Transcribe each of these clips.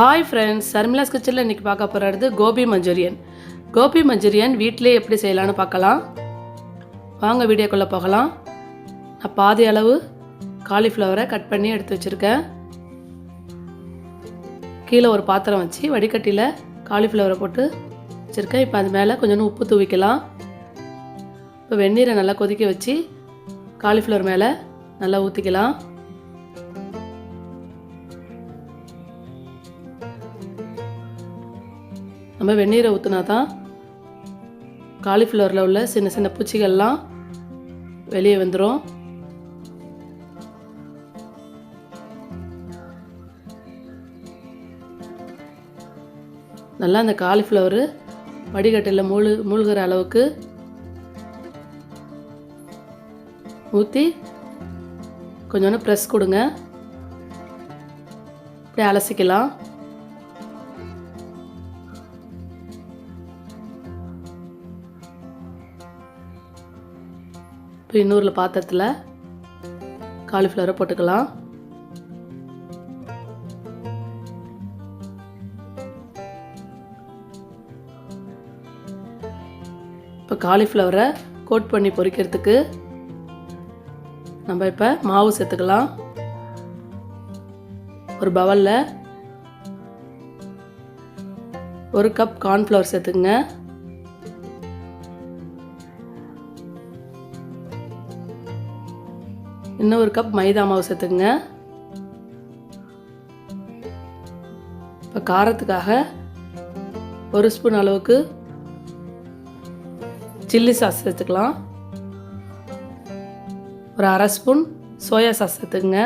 Hi friends, சர்மிளாஸ் கிச்சனில் இன்றைக்கி பார்க்க போகிறது கோபி மஞ்சூரியன். கோபி மஞ்சூரியன் வீட்டிலே எப்படி செய்யலான்னு பார்க்கலாம். வாங்க வீடியோக்குள்ளே போகலாம். நான் பாதி அளவு காலிஃப்ளவரை கட் பண்ணி எடுத்து வச்சுருக்கேன். கீழே ஒரு பாத்திரம் வச்சு வடிகட்டியில் காலிஃப்ளவரை போட்டு வச்சுருக்கேன். இப்போ அது மேலே கொஞ்சோண்டு உப்பு தூவிக்கலாம். இப்போ வெந்நீரை நல்லா கொதிக்க வச்சு காலிஃப்ளவர் மேலே நல்லா ஊற்றிக்கலாம். நம்ம வெந்நீரை ஊற்றினா தான் காலிஃப்ளவரில் உள்ள சின்ன சின்ன பூச்சிகள்லாம் வெளியே வந்துடும். நல்லா அந்த காலிஃப்ளவரு வடிகட்டில் மூழ்கிற அளவுக்கு ஊற்றி கொஞ்சோண்டு ப்ரெஸ் கொடுங்க. அப்படியே அலசிக்கலாம். இப்போ இன்னொரு பாத்திரத்தில் காலிஃப்ளவரை போட்டுக்கலாம். இப்போ காலிஃப்ளவரை கோட் பண்ணி பொரிக்கிறதுக்கு நம்ம இப்போ மாவு சேர்த்துக்கலாம். ஒரு பவுலில் 1 கப் கார்ன்ஃப்ளவர் சேர்த்துக்குங்க. இன்னும் 1 கப் மைதா மாவு சேர்த்துக்குங்க. இப்போ காரத்துக்காக 1 ஸ்பூன் அளவுக்கு சில்லி சாஸ் சேர்த்துக்கலாம். ஒரு 1/2 ஸ்பூன் சோயா சாஸ் சேர்த்துக்குங்க.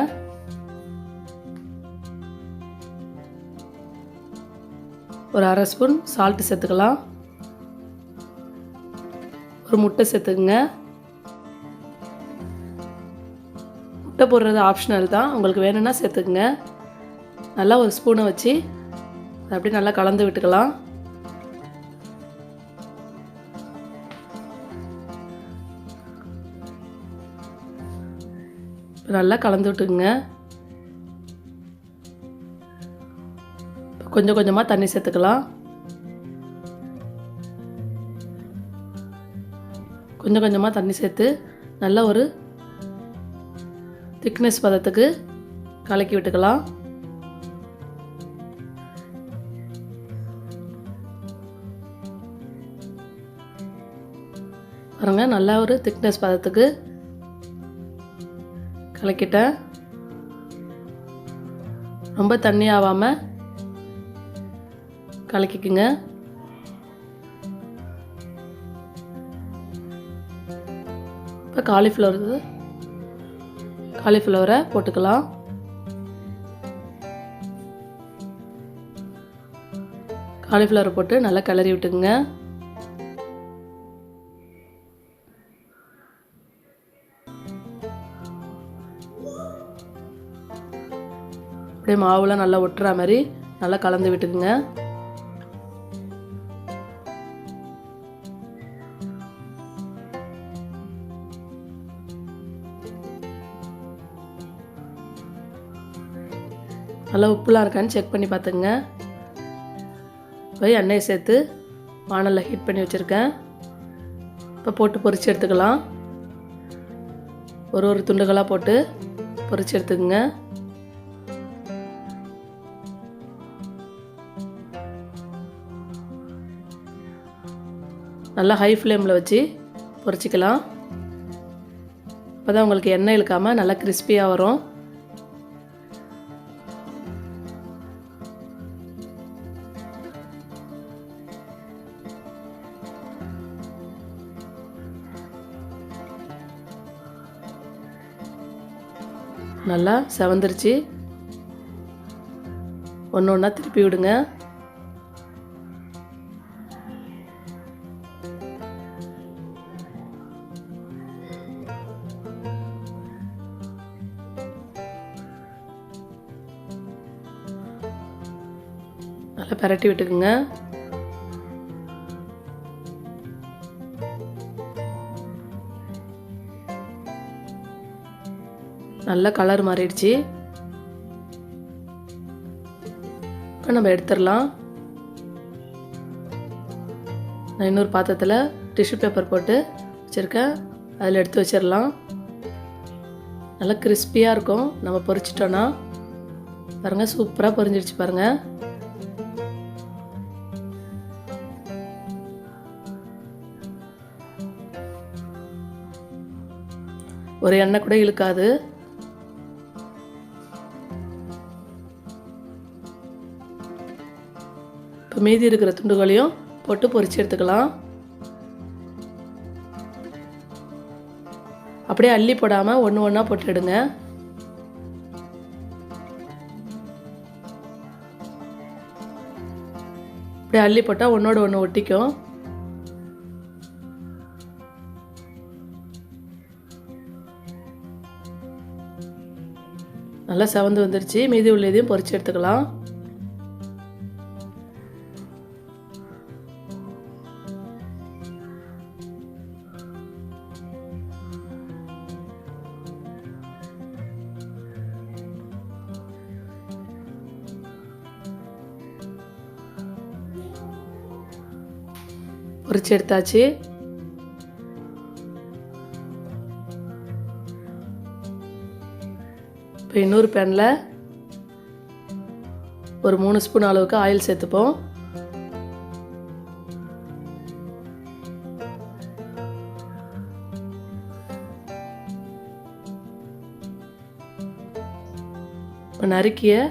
ஒரு 1/2 ஸ்பூன் சால்ட்டு சேர்த்துக்கலாம். ஒரு முட்டை சேர்த்துக்குங்க. முட்டை போடுறது ஆப்ஷனல் தான், உங்களுக்கு வேணும்னா சேர்த்துக்குங்க. நல்லா ஒரு ஸ்பூனை வச்சு அதை அப்படியே நல்லா கலந்து விட்டுக்கலாம். நல்லா கலந்து விட்டுக்குங்க. கொஞ்சம் கொஞ்சமாக தண்ணி சேர்த்துக்கலாம். கொஞ்சம் கொஞ்சமாக தண்ணி சேர்த்து நல்லா ஒரு திக்னஸ் பதத்துக்கு கலக்கி விட்டுக்கலாம். பாருங்க, நல்லா ஒரு திக்னஸ் பதத்துக்கு கலக்கிட்டேன். ரொம்ப தண்ணி ஆகாமல் கலக்கிக்குங்க. இப்போ காலிஃப்ளவரை போட்டுக்கலாம். காலிஃப்ளவரை போட்டு நல்லா கிளறி விட்டுக்குங்க. அப்படியே மாவுலாம் நல்லா ஒட்டுற மாதிரி நல்லா கலந்து விட்டுக்குங்க. நல்லா உப்புலாம் இருக்கான்னு செக் பண்ணி பார்த்துங்க. போய் எண்ணெயை சேர்த்து வானலில் ஹீட் பண்ணி வச்சுருக்கேன். இப்போ போட்டு பொரித்து எடுத்துக்கலாம். ஒரு துண்டுகளாக போட்டு பொரித்து எடுத்துக்கங்க. நல்லா ஹை ஃப்ளேமில் வச்சு பொரிச்சிக்கலாம். அப்போ தான் உங்களுக்கு எண்ணெய் இழுக்காமல் நல்லா கிறிஸ்பியாக வரும். நல்லா செவந்துருச்சு. ஒன்று ஒன்றா திருப்பி விடுங்க. நல்லா பரட்டி விட்டுக்குங்க. நல்ல கலர் மாறிடுச்சு. இப்போ நம்ம எடுத்துடலாம். நான் இன்னொரு பாத்திரத்தில் டிஷ்யூ பேப்பர் போட்டு வச்சுருக்கேன். அதில் எடுத்து வச்சிடலாம். நல்லா கிறிஸ்பியாக இருக்கும். நம்ம பொரிச்சிட்டோன்னா பாருங்கள், சூப்பராக பொரிஞ்சிடுச்சு பாருங்கள். ஒரு எண்ணெய் கூட இழுக்காது. இப்போ மீதி இருக்கிற துண்டுகளையும் போட்டு பொரிச்சு எடுத்துக்கலாம். அப்படியே அள்ளி போடாமல் ஒன்று ஒன்றா போட்டுடுங்க. அப்படியே அள்ளி போட்டால் ஒன்றோடு ஒன்று ஒட்டிக்கும். நல்லா செவந்து வந்துருச்சு. மீதி உள்ளதையும் பொரிச்சு எடுத்துக்கலாம். பொரிச்சு எடுத்தாச்சு. இப்போ இன்னொரு பேனில் ஒரு 3 ஸ்பூன் அளவுக்கு ஆயில் சேர்த்துப்போம். இப்போ நறுக்கிய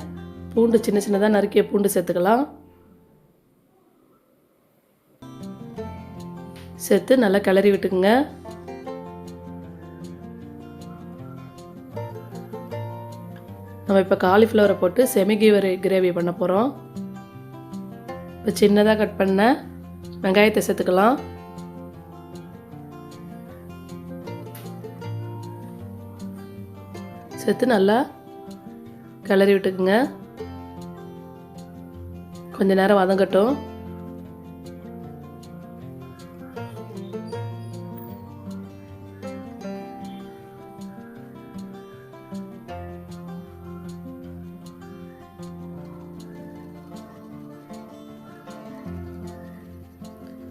பூண்டு, சின்ன சின்னதாக நறுக்கிய பூண்டு சேர்த்துக்கலாம். சேர்த்து நல்லா கிளறி விட்டுக்குங்க. நம்ம இப்போ காலிஃப்ளவரை போட்டு கிரேவி பண்ண போகிறோம். இப்போ சின்னதாக கட் பண்ண வெங்காயத்தை சேர்த்துக்கலாம். சேர்த்து நல்லா கிளறி விட்டுக்குங்க. கொஞ்ச நேரம் வதங்கட்டும்.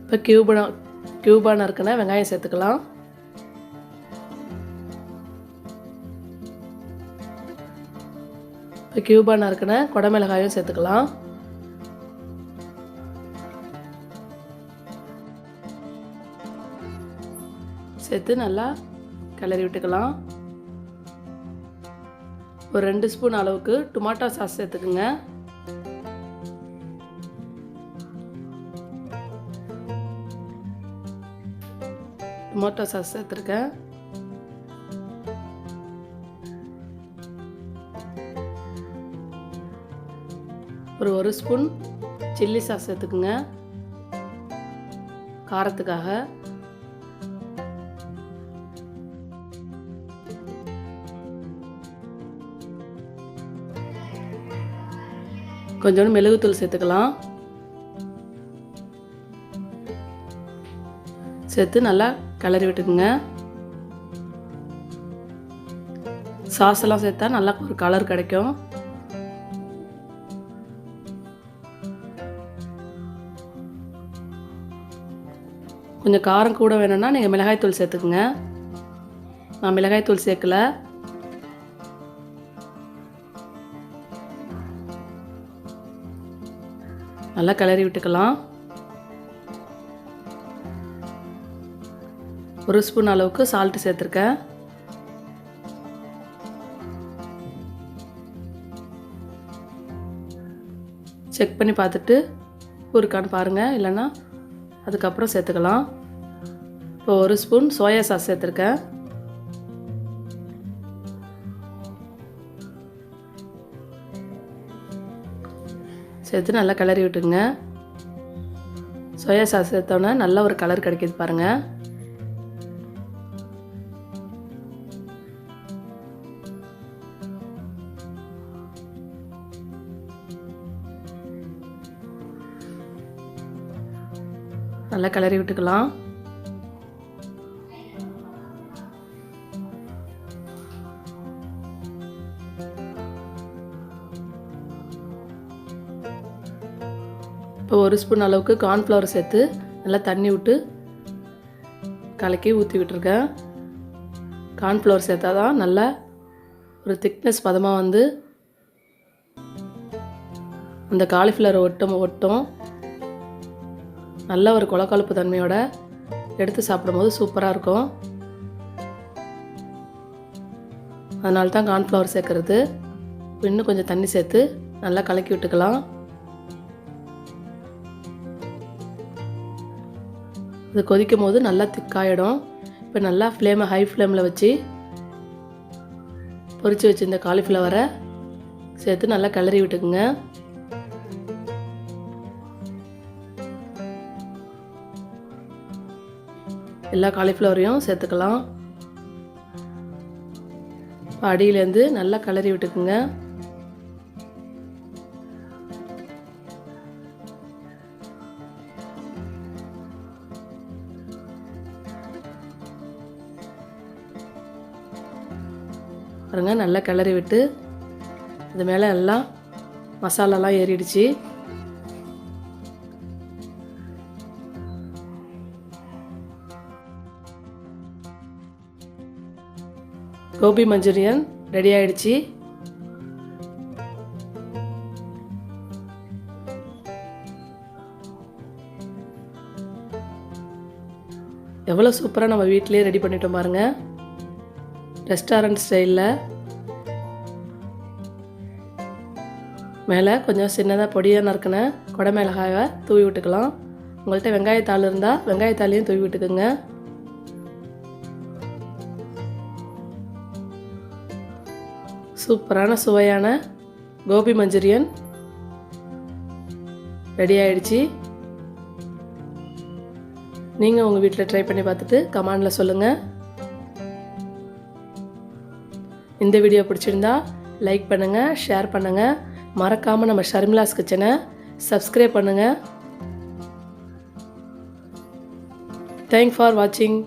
இப்போ கியூபான இருக்குன்னா வெங்காயம் சேர்த்துக்கலாம். இப்போ கியூபான இருக்குன்னா குடமிளகாயும் சேர்த்துக்கலாம். சேர்த்து நல்லா கிளறி விட்டுக்கலாம். ஒரு 2 ஸ்பூன் அளவுக்கு டொமேட்டோ சாஸ் சேர்த்துக்குங்க. டொமேட்டோ சாஸ் சேர்த்துருக்கேன். ஒரு ஸ்பூன் சில்லி சாஸ் சேர்த்துக்குங்க காரத்துக்காக. கொஞ்சோண்டு மிளகுத்தூள் சேர்த்துக்கலாம். சேர்த்து நல்லா கிளறி விட்டுக்குங்க. சாஸ் எல்லாம் சேர்த்தா நல்லா ஒரு கலர் கிடைக்கும். கொஞ்சம் காரம் கூட வேணும்னா நீங்கள் மிளகாய்த்தூள் சேர்த்துக்குங்க. நான் மிளகாய்த்தூள் சேர்க்கல. நல்லா கிளறி விட்டுக்கலாம். 1 ஸ்பூன் அளவுக்கு சால்ட் சேர்த்துருக்கேன். செக் பண்ணி பார்த்துட்டு இருக்கான்னு பாருங்கள், இல்லைன்னா அதுக்கப்புறம் சேர்த்துக்கலாம். இப்போ 1 ஸ்பூன் சோயா சாஸ் சேர்த்துருக்கேன். சேர்த்து நல்லா கிளறி விட்டுங்க. சோயா சாஸ் சேர்த்தோன்னே நல்ல ஒரு கலர் கிடைக்கிது பாருங்கள். நல்லா கிளறி விட்டுக்கலாம். இப்போ 1 ஸ்பூன் அளவுக்கு கார்ன்ஃப்ளவர் சேர்த்து நல்லா தண்ணி விட்டு கலக்கி ஊற்றி விட்டுருக்கேன். கார்ன்ஃப்ளவர் சேர்த்தா தான் நல்லா ஒரு திக்னஸ் பதமாக வந்து அந்த காலிஃப்ளவர் ஒட்டும் நல்ல ஒரு கொலக்கொலப்பு தன்மையோட எடுத்து சாப்பிடும்போது சூப்பராக இருக்கும். அதனால தான் கார்ன்ஃப்ளவர் சேர்க்குறது. இன்னும் கொஞ்சம் தண்ணி சேர்த்து நல்லா கலக்கி விட்டுக்கலாம். இது கொதிக்கும் போது நல்லா திக்காயிடும். இப்போ நல்லா ஃப்ளேமை ஹை ஃப்ளேமில் வச்சு பொரித்து வச்சுருந்த காலிஃப்ளவரை சேர்த்து நல்லா கிளறி விட்டுக்குங்க. எல்லா காலிஃப்ளவரையும் சேர்த்துக்கலாம். அடியிலேருந்து நல்லா கிளறி விட்டுக்குங்க. பாருங்க, நல்லா கிளறி விட்டு இது மேலே எல்லாம் மசாலாலாம் ஏறிடுச்சு. கோபி மஞ்சூரியன் ரெடி ஆயிடுச்சு. எவ்வளோ சூப்பராக நம்ம வீட்டிலே ரெடி பண்ணிட்டோம் பாருங்க. ரெஸ்டாரண்ட் ஸ்டைலில் மேலே கொஞ்சம் சின்னதாக பொடியாக நறுக்கின குடமிளகாயை தூவி விட்டுக்கலாம். உங்கள்கிட்ட வெங்காயத்தாள் இருந்தால் வெங்காயத்தாலையும் தூவி விட்டுக்குங்க. சூப்பரான சுவையான கோபி மஞ்சூரியன் ரெடி ஆயிடுச்சு. நீங்கள் உங்கள் வீட்டில் ட்ரை பண்ணி பார்த்துட்டு கமெண்டில் சொல்லுங்கள். இந்த வீடியோ பிடிச்சிருந்தா லைக் பண்ணுங்கள், ஷேர் பண்ணுங்கள். மறக்காமல் நம்ம ஷர்மிளாஸ் கிச்சனை சப்ஸ்கிரைப் பண்ணுங்கள். தேங்க்ஸ் ஃபார் வாட்சிங்.